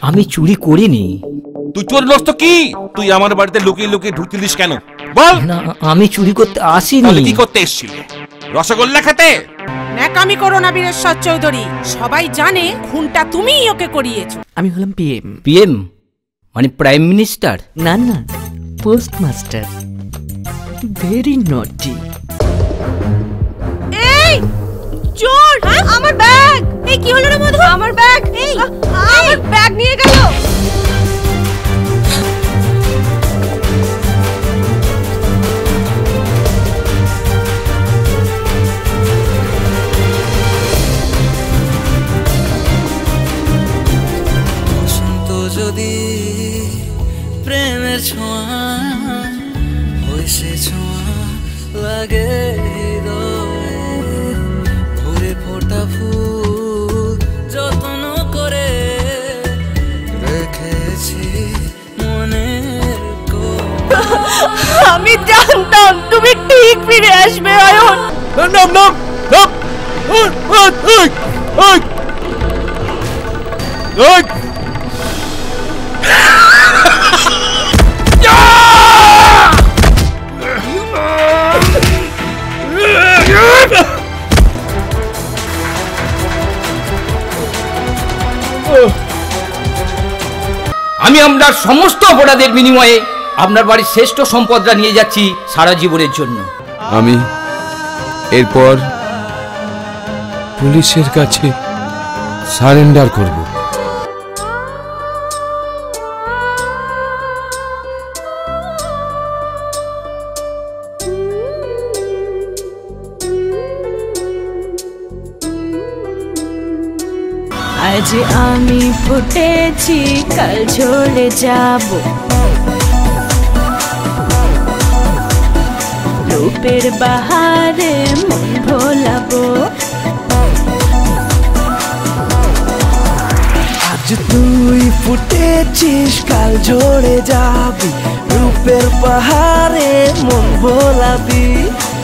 আমি চুরি করিনি। তুই চোর নস তো কি? তুই আমার বাড়িতে লুকিয়ে লুকিয়ে ঢুকতিলিস কেন বল? না, আমি চুরি করতে আসিনি। তাহলে কি করতে এসেছিলে? রসগোল্লা খেতে? ন্যাকামি করো না বীরেশ্বর চৌধুরী, সবাই জানে খুনটা তুমিই ওকে করিয়েছো। আমি হলাম পিএম। পিএম মানে প্রাইম মিনিস্টার? না না, পোস্টমাস্টার। ভেরি নটি। এই চোর! আমার ব্যাগ! এই কি হলো রে মধু? আমার ব্যাগ! এই আমার ব্যাগ নিয়ে গেল। যদি প্রেমের ছোঁয়া হয়েছে ছোঁয়া লাগে ভরে ফোটা ফুল যত্ন করে রেখেছি মনে। আমি জানতাম তুমি ঠিক ফিরে আসবে অয়ন। আমি আপনার সমস্ত অপরাধের বিনিময়ে আপনার বাড়ির শ্রেষ্ঠ সম্পদটা নিয়ে যাচ্ছি সারা জীবনের জন্য। আমি এরপর পুলিশের কাছে সারেন্ডার করব। আজ আমি ফুটেছি, কাল ঝরে যাব। রূপের বাহারে মন ভোলাবো। আজ তুই ফুটেছিস, কাল ঝরে যাবি। রূপের পাহাড়ে মন ভোলাবি।